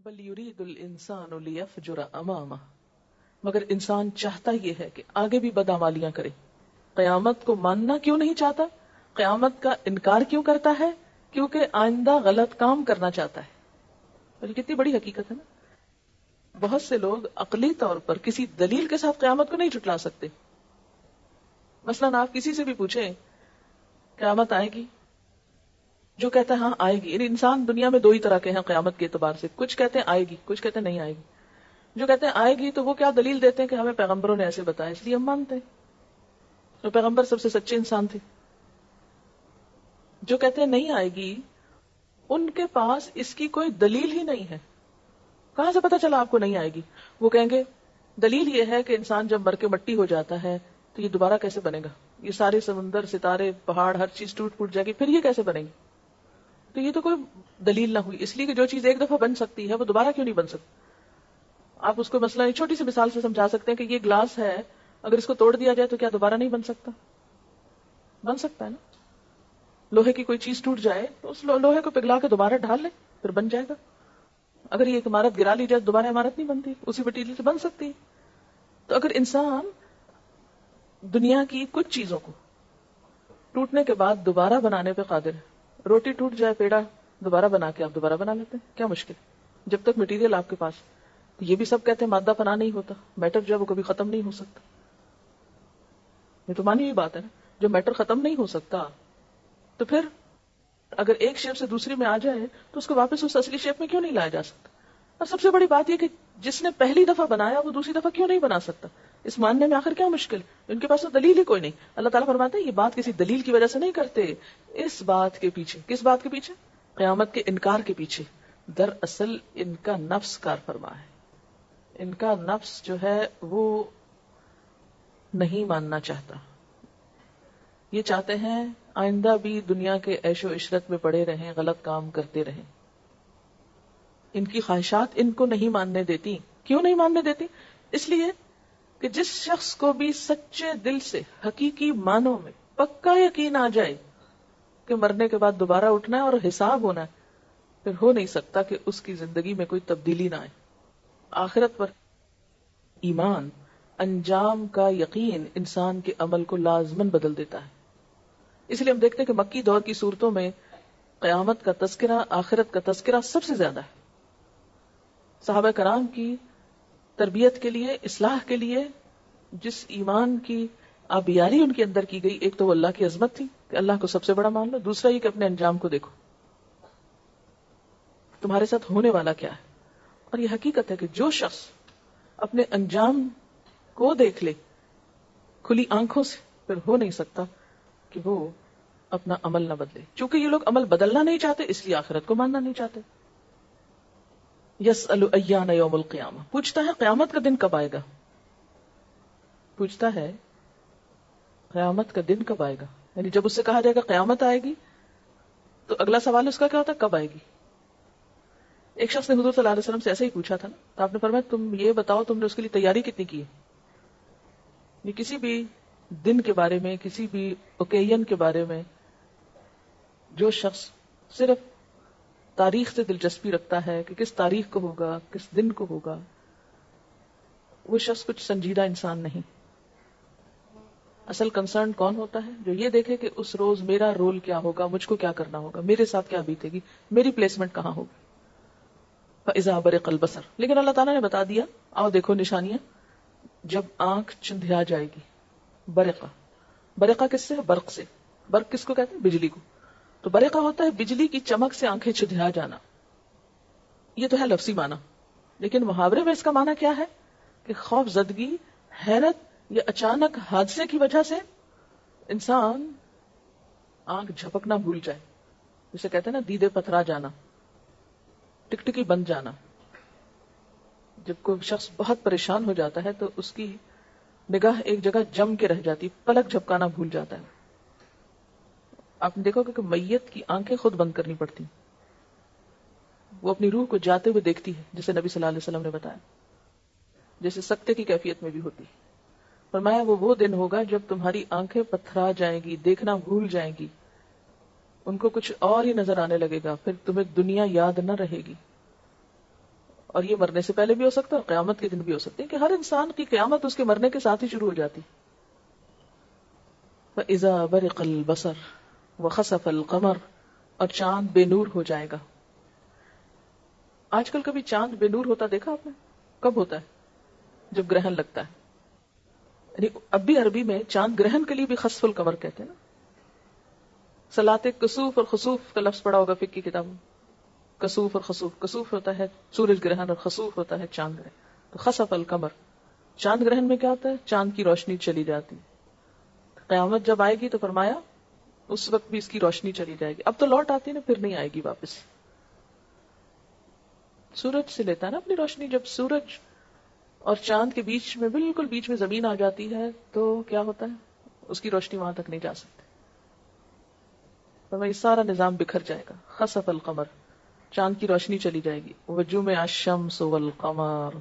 بل یرید الانسان لیفجر امامہ، مگر انسان چاہتا یہ ہے کہ آگے بھی بدعمالیاں کرے۔ قیامت کو ماننا کیوں نہیں چاہتا؟ قیامت کا انکار کیوں کرتا ہے؟ کیونکہ آئندہ غلط کام کرنا چاہتا ہے۔ اور یہ کتنی بڑی حقیقت ہے نا۔ بہت سے لوگ عقلی طور پر کسی دلیل کے ساتھ قیامت کو نہیں جھٹلا سکتے۔ مثلاً آپ کسی سے بھی پوچھیں قیامت آئے گی، جو کہتا ہے ہاں آئے گی، یعنی انسان دنیا میں دو ہی طرح کے ہیں قیامت کے اعتبار سے، کچھ کہتے ہیں آئے گی، کچھ کہتے ہیں نہیں آئے گی۔ جو کہتے ہیں آئے گی تو وہ کیا دلیل دیتے ہیں کہ ہمیں پیغمبروں نے ایسے بتایا اس لیے ہم مانتے ہیں، تو پیغمبر سب سے سچے انسان تھے۔ جو کہتے ہیں نہیں آئے گی، ان کے پاس اس کی کوئی دلیل ہی نہیں ہے۔ کہاں سے پتا چلا آپ کو نہیں آئے گی؟ وہ کہیں گے دلیل یہ ہے کہ انسان جب مر کے مٹی ہو جاتا ہے تو یہ دوبارہ کیسے بنے گا؟ یہ سارے سمندر، ستارے، پہاڑ، ہر چیز ٹوٹ پھوٹ جائے گی، پھر یہ کیسے بنے گی؟ تو یہ تو کوئی دلیل نہ ہوئی، اس لیے کہ جو چیز ایک دفعہ بن سکتی ہے وہ دوبارہ کیوں نہیں بن سکتی؟ آپ اس کو مثلا ایک چھوٹی سی مثال سے سمجھا سکتے ہیں کہ یہ گلاس ہے، اگر اس کو توڑ دیا جائے تو کیا دوبارہ نہیں بن سکتا؟ بن سکتا ہے نا۔ لوہے کی کوئی چیز ٹوٹ جائے تو اس لوہے کو پگھلا کے دوبارہ ڈھال لے، پھر بن جائے گا۔ اگر یہ ایک عمارت گرا لی جائے تو دوبارہ عمارت نہیں بنتی، اسی مٹیریل سے بن سکتی ہے۔ تو اگر انسان دنیا کی کچھ چیزوں کو ٹوٹنے کے بعد دوبارہ بنانے پہ قادر ہے، روٹی ٹوٹ جائے، پیڑا دوبارہ بنا کے آپ دوبارہ بنا لیتے ہیں، کیا مشکل؟ جب تک مٹیریل آپ کے پاس۔ یہ بھی سب کہتے ہیں مادہ فنا نہیں ہوتا، میٹر جو ہے وہ کبھی ختم نہیں ہو سکتا۔ یہ تو مانی ہوئی بات ہے نا، جو میٹر ختم نہیں ہو سکتا تو پھر اگر ایک شیپ سے دوسری میں آ جائے تو اس کو واپس اس اصلی شیپ میں کیوں نہیں لایا جا سکتا؟ اور سب سے بڑی بات یہ کہ جس نے پہلی دفعہ بنایا وہ دوسری دفعہ کیوں نہیں بنا سکتا؟ اس ماننے میں آخر کیا مشکل؟ ان کے پاس تو دلیل ہی کوئی نہیں۔ اللہ تعالیٰ فرماتے ہیں یہ بات کسی دلیل کی وجہ سے نہیں کرتے، اس بات کے پیچھے۔ کس بات کے پیچھے؟ قیامت کے انکار کے پیچھے۔ دراصل ان کا نفس کار فرما ہے، ان کا نفس جو ہے وہ نہیں ماننا چاہتا۔ یہ چاہتے ہیں آئندہ بھی دنیا کے عیش و عشرت میں پڑے رہیں، غلط کام کرتے رہیں۔ ان کی خواہشات ان کو نہیں ماننے دیتی۔ کیوں نہیں ماننے دیتی؟ اس لیے کہ جس شخص کو بھی سچے دل سے حقیقی معنوں میں پکا یقین آ جائے کہ مرنے کے بعد دوبارہ اٹھنا ہے اور حساب ہونا ہے، پھر ہو نہیں سکتا کہ اس کی زندگی میں کوئی تبدیلی نہ آئے۔ آخرت پر ایمان، انجام کا یقین انسان کے عمل کو لازماً بدل دیتا ہے۔ اس لیے ہم دیکھتے ہیں کہ مکی دور کی صورتوں میں قیامت کا تذکرہ، آخرت کا تذکرہ سب سے زیادہ ہے۔ صحابہ کرام کی تربیت کے لیے، اصلاح کے لیے جس ایمان کی آبیاری ان کے اندر کی گئی، ایک تو وہ اللہ کی عظمت تھی کہ اللہ کو سب سے بڑا مان لو، دوسرا یہ کہ اپنے انجام کو دیکھو، تمہارے ساتھ ہونے والا کیا ہے۔ اور یہ حقیقت ہے کہ جو شخص اپنے انجام کو دیکھ لے کھلی آنکھوں سے، پھر ہو نہیں سکتا کہ وہ اپنا عمل نہ بدلے۔ چونکہ یہ لوگ عمل بدلنا نہیں چاہتے، اس لیے آخرت کو ماننا نہیں چاہتے۔ یسأل ایان یوم القیامہ، پوچھتا ہے قیامت کا دن کب آئے گا؟ پوچھتا ہے قیامت کا دن کب آئے گا، یعنی جب اس سے کہا جائے گا قیامت آئے گی تو اگلا سوال اس کا کیا ہوتا ہے؟ کب آئے گی؟ ایک شخص نے حضور صلی اللہ علیہ وسلم سے ایسے ہی پوچھا تھا نا، تو آپ نے فرمایا تم یہ بتاؤ تم نے اس کے لیے تیاری کتنی کی ہے؟ یہ کسی بھی دن کے بارے میں، کسی بھی اوکیزن کے بارے میں جو شخص صرف تاریخ سے دلچسپی رکھتا ہے کہ کس تاریخ کو ہوگا، کس دن کو ہوگا، وہ شخص کچھ سنجیدہ انسان نہیں۔ اصل کنسرن کون ہوتا ہے؟ جو یہ دیکھے کہ اس روز میرا رول کیا ہوگا، مجھ کو کیا کرنا ہوگا، میرے ساتھ کیا بیتے گی، میری پلیسمنٹ کہاں ہوگی۔ فَإِذَا بَرِقَ الْبَصَرُ، لیکن اللہ تعالیٰ نے بتا دیا، آؤ دیکھو نشانیاں، جب آنکھ چندھیا جائے گی۔ برقہ، برقہ کس سے؟ برق سے۔ برق کس کو کہتے ہیں؟ بجلی کو۔ تو برقہ ہوتا ہے بجلی کی چمک سے آنکھیں چندھیا جانا۔ یہ تو ہے لفظی معنی، لیکن محاورے میں اس کا معنی کیا ہے؟ کہ خوف زدگی، حیرت یا اچانک حادثے کی وجہ سے انسان آنکھ جھپکنا بھول جائے، جسے کہتے ہیں نا دیدے پتھرا جانا، ٹکٹکی بند جانا۔ جب کوئی شخص بہت پریشان ہو جاتا ہے تو اس کی نگاہ ایک جگہ جم کے رہ جاتی، پلک جھپکانا بھول جاتا ہے۔ آپ نے دیکھا کہ میت کی آنکھیں خود بند کرنی پڑتی، وہ اپنی روح کو جاتے ہوئے دیکھتی ہے، جسے نبی صلی اللہ علیہ وسلم نے بتایا، جیسے سکتے کی کیفیت میں بھی ہوتی۔ فرمایا وہ دن ہوگا جب تمہاری آنکھیں پتھرا جائیں گی، دیکھنا بھول جائیں گی، ان کو کچھ اور ہی نظر آنے لگے گا، پھر تمہیں دنیا یاد نہ رہے گی۔ اور یہ مرنے سے پہلے بھی ہو سکتا ہے اور قیامت کے دن بھی ہو سکتے ہیں، کہ ہر انسان کی قیامت اس کے مرنے کے ساتھ ہی شروع ہو جاتی. فَإِذَا بَرِقَ الْبَصَرُ وَخَسَفَ الْقَمَرُ، اور چاند بے نور ہو جائے گا. آج کل کبھی چاند بے نور ہوتا دیکھا آپ نے؟ کب ہوتا ہے؟ جب گرہن لگتا ہے. یعنی اب بھی عربی میں چاند گرہن کے لیے بھی خسف القمر کہتے ہیں نا. صلاۃ کسوف اور خسوف کا لفظ پڑا ہوگا فقہ کی کتاب میں. کسوف اور خسوف، کسوف ہوتا ہے سورج گرہن اور خسوف ہوتا ہے چاند گرہن. تو خسف القمر، چاند گرہن میں کیا ہوتا ہے؟ چاند کی روشنی چلی جاتی. قیامت جب آئے گی تو فرمایا اس وقت بھی اس کی روشنی چلی جائے گی. اب تو لوٹ آتی نا، پھر نہیں آئے گی واپس. سورج سے لیتا ہے نا اپنی روشنی. جب سورج اور چاند کے بیچ میں، بالکل بیچ میں زمین آ جاتی ہے تو کیا ہوتا ہے؟ اس کی روشنی وہاں تک نہیں جا سکتی. تو یہ سارا نظام بکھر جائے گا. خسف القمر، چاند کی روشنی چلی جائے گی. وجمع الشمس والقمر،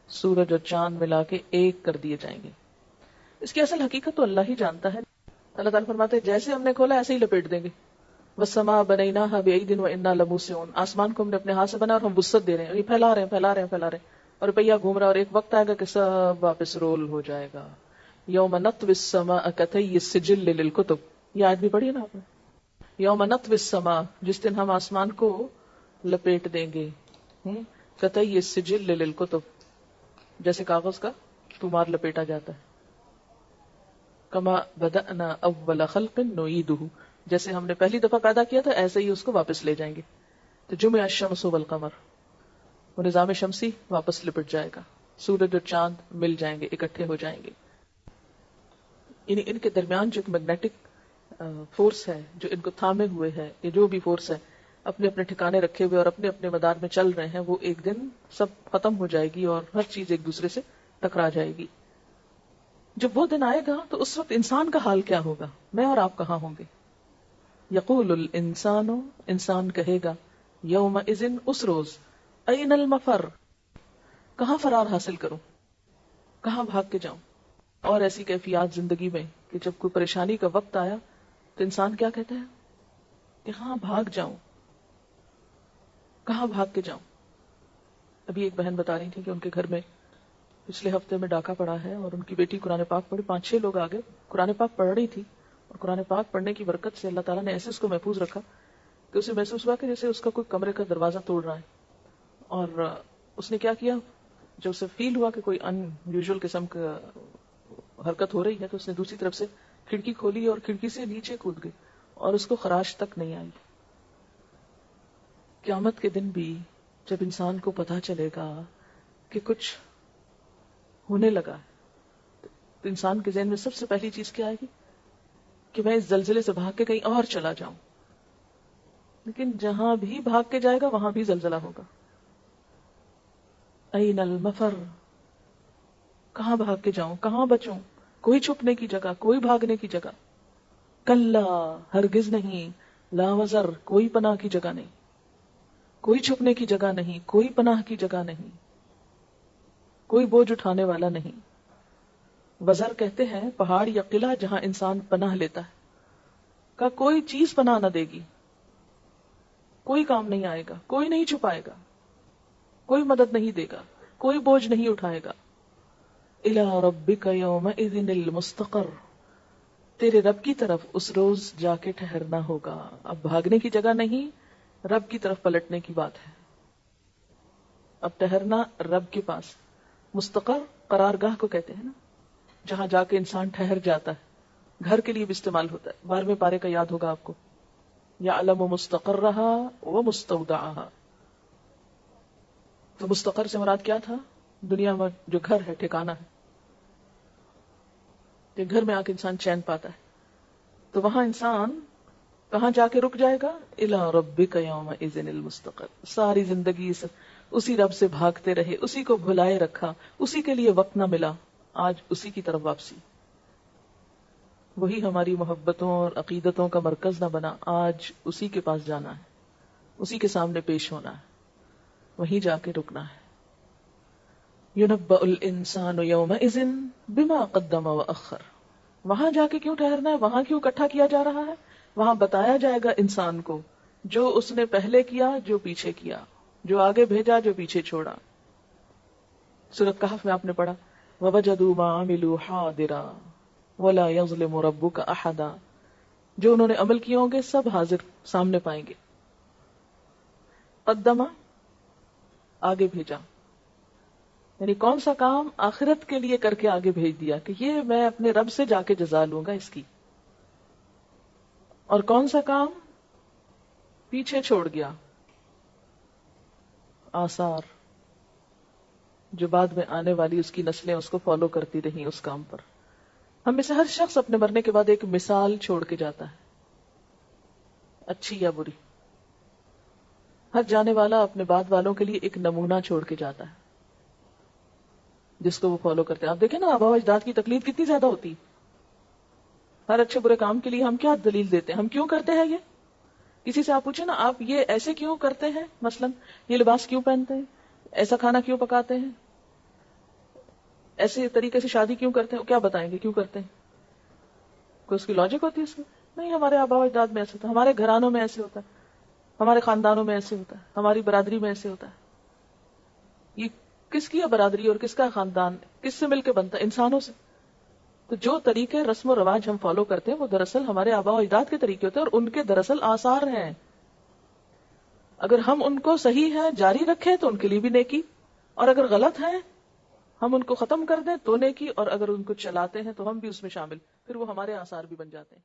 سورج اور چاند ملا کے ایک کر دیے جائیں گے. اس کی اصل حقیقت تو اللہ ہی جانتا ہے. اللہ تعالیٰ فرماتے ہیں جیسے ہم نے کھولا ایسے ہی لپیٹ دیں گے. والسماء بنيناها بأيد وإنا لموسعون، آسمان کو ہم نے اپنے ہاتھ سے بنا اور ہم وسعت دے رہے ہیں. یہ پھیلا رہے ہیں اور روپیہ گھوم رہا ہے، اور ایک وقت آئے گا کہ سب واپس رول ہو جائے گا. یوم نطوی السماء کطی السجل للکتب، یہ آیت بھی پڑھی ہے نا آپ نے. یوم نطوی السماء، جس دن ہم آسمان کو لپیٹ دیں گے. کطی السجل للکتب، جیسے کاغذ کا طومار لپیٹا جاتا ہے. کما بدأنا اول خلق نعیدہ، جیسے ہم نے پہلی دفعہ پیدا کیا تھا ایسے ہی اس کو واپس لے جائیں گے. تو جمع الشمس والقمر، وہ نظام شمسی واپس لپٹ جائے گا. سورج اور چاند مل جائیں گے، اکٹھے ہو جائیں گے. یعنی ان کے درمیان جو ایک میگنیٹک فورس ہے جو ان کو تھامے ہوئے ہے، یہ جو بھی فورس ہے اپنے اپنے ٹھکانے رکھے ہوئے اور اپنے اپنے مدار میں چل رہے ہیں، وہ ایک دن سب ختم ہو جائے گی اور ہر چیز ایک دوسرے سے ٹکرا جائے گی. جب وہ دن آئے گا تو اس وقت انسان کا حال کیا ہوگا؟ میں اور آپ کہاں ہوں گے؟ یقول الانسان، انسان کہے گا، یومئذ، اس روز، این المفر، کہاں فرار حاصل کروں، کہاں بھاگ کے جاؤں. اور ایسی کیفیات زندگی میں کہ جب کوئی پریشانی کا وقت آیا تو انسان کیا کہتا ہے؟ کہاں بھاگ جاؤں، کہاں بھاگ کے جاؤں. ابھی ایک بہن بتا رہی تھی کہ ان کے گھر میں پچھلے ہفتے میں ڈاکہ پڑا ہے اور ان کی بیٹی قرآن پاک پڑھی. 5-6 لوگ آگے قرآن پاک پڑھ رہی تھی اور قرآن پاک پڑھنے کی برکت سے اللہ تعالیٰ نے ایسے اس کو محفوظ رکھا کہ اسے محسوس ہوا کہ جیسے اس کا کوئی کمرے کا دروازہ توڑ رہا ہے. اور اس نے کیا کیا، جب اسے فیل ہوا کہ کوئی ان یوزول قسم کا حرکت ہو رہی ہے تو اس نے دوسری طرف سے کھڑکی کھولی اور کھڑکی سے نیچے کود گئی اور اس کو خراش تک نہیں آئی. قیامت کے دن بھی جب انسان کو پتا چلے گا کہ کچھ ہونے لگا تو انسان کے ذہن میں سب سے پہلی چیز کیا آئے گی کہ میں اس زلزلے سے بھاگ کے کہیں اور چلا جاؤں. لیکن جہاں بھی بھاگ کے جائے گا وہاں بھی زلزلہ ہوگا. این المفر، کہاں بھاگ کے جاؤں، کہاں بچوں، کوئی چھپنے کی جگہ، کوئی بھاگنے کی جگہ. کلا، ہرگز نہیں. لا وزر، کوئی پناہ کی جگہ نہیں، کوئی چھپنے کی جگہ نہیں، کوئی پناہ کی جگہ نہیں، کوئی بوجھ اٹھانے والا نہیں. وزر کہتے ہیں پہاڑ یا قلعہ جہاں انسان پناہ لیتا ہے. کا کوئی چیز پناہ نہ دے گی، کوئی کام نہیں آئے گا، کوئی نہیں چھپائے گا، کوئی مدد نہیں دے گا، کوئی بوجھ نہیں اٹھائے گا. الی ربک یومئذ المستقر، تیرے رب کی طرف اس روز جا کے ٹھہرنا ہوگا. اب بھاگنے کی جگہ نہیں، رب کی طرف پلٹنے کی بات ہے. اب ٹھہرنا رب کے پاس. مستقر قرارگاہ کو کہتے ہیں نا، جہاں جا کے انسان ٹھہر جاتا ہے. گھر کے لیے بھی استعمال ہوتا ہے. 12ویں پارے کا یاد ہوگا آپ کو، یعلم مستقرها ومستودعها. تو مستقر سے مراد کیا تھا؟ دنیا میں جو گھر ہے، ٹھکانہ ہے، کہ گھر میں آ کے انسان چین پاتا ہے. تو وہاں انسان کہاں جا کے رک جائے گا؟ الی ربک یومئذ المستقر. ساری زندگی اسی رب سے بھاگتے رہے، اسی کو بھلائے رکھا، اسی کے لیے وقت نہ ملا. آج اسی کی طرف واپسی. وہی ہماری محبتوں اور عقیدتوں کا مرکز نہ بنا. آج اسی کے پاس جانا ہے، اسی کے سامنے پیش ہونا ہے، وہیں جا کے رکنا ہے. یُنَبَّأُ الْإِنسَانُ يَوْمَئِذٍ بِمَا قَدَّمَ وَأَخَّرَ. وہاں جا کے کیوں ٹھہرنا ہے، وہاں کیوں اکٹھا کیا جا رہا ہے؟ وہاں بتایا جائے گا انسان کو جو اس نے پہلے کیا، جو پیچھے کیا، جو آگے بھیجا، جو پیچھے چھوڑا. سورۃ کہف میں آپ نے پڑھا وَوَجَدُوا مَا عَمِلُوا حَاضِرًا وَلَا يَظْلِمُ رَبُّكَ أَحَدًا، جو انہوں نے عمل کیے ہوں گے سب حاضر سامنے پائیں گے. قدمہ آگے بھیجا، یعنی کون سا کام آخرت کے لیے کر کے آگے بھیج دیا کہ یہ میں اپنے رب سے جا کے جزا لوں گا اس کی، اور کون سا کام پیچھے چھوڑ گیا، آثار جو بعد میں آنے والی اس کی نسلیں اس کو فالو کرتی رہیں اس کام پر. ہم میں سے ہر شخص اپنے مرنے کے بعد ایک مثال چھوڑ کے جاتا ہے، اچھی یا بری. ہر جانے والا اپنے بعد والوں کے لیے ایک نمونہ چھوڑ کے جاتا ہے جس کو وہ فالو کرتے ہیں. آپ دیکھیں نا آبا و اجداد کی تقلید کتنی زیادہ ہوتی. ہر اچھے برے کام کے لیے ہم کیا دلیل دیتے ہیں، ہم کیوں کرتے ہیں یہ. کسی سے آپ پوچھیں نا آپ یہ ایسے کیوں کرتے ہیں، مثلا یہ لباس کیوں پہنتے ہیں، ایسا کھانا کیوں پکاتے ہیں، ایسے طریقے سے شادی کیوں کرتے ہیں، کیا بتائیں گے کیوں کرتے ہیں؟ کوئی اس کی لاجک ہوتی ہے اس میں؟ نہیں. ہمارے آبا و اجداد میں ایسے ہوتا ہے، ہمارے گھرانوں میں ایسے ہوتا ہے، ہمارے خاندانوں میں ایسے ہوتا ہے، ہماری برادری میں ایسے ہوتا ہے. یہ کس کی برادری اور کس کا خاندان کس سے مل کے بنتا ہے؟ انسانوں سے. تو جو طریقے رسم و رواج ہم فالو کرتے ہیں وہ دراصل ہمارے آبا و اجداد کے طریقے ہوتے ہیں، اور ان کے دراصل آثار ہیں. اگر ہم ان کو صحیح ہے جاری رکھیں تو ان کے لیے بھی نیکی، اور اگر غلط ہے ہم ان کو ختم کر دیں تو نیکی، اور اگر ان کو چلاتے ہیں تو ہم بھی اس میں شامل، پھر وہ ہمارے آثار بھی بن جاتے ہیں.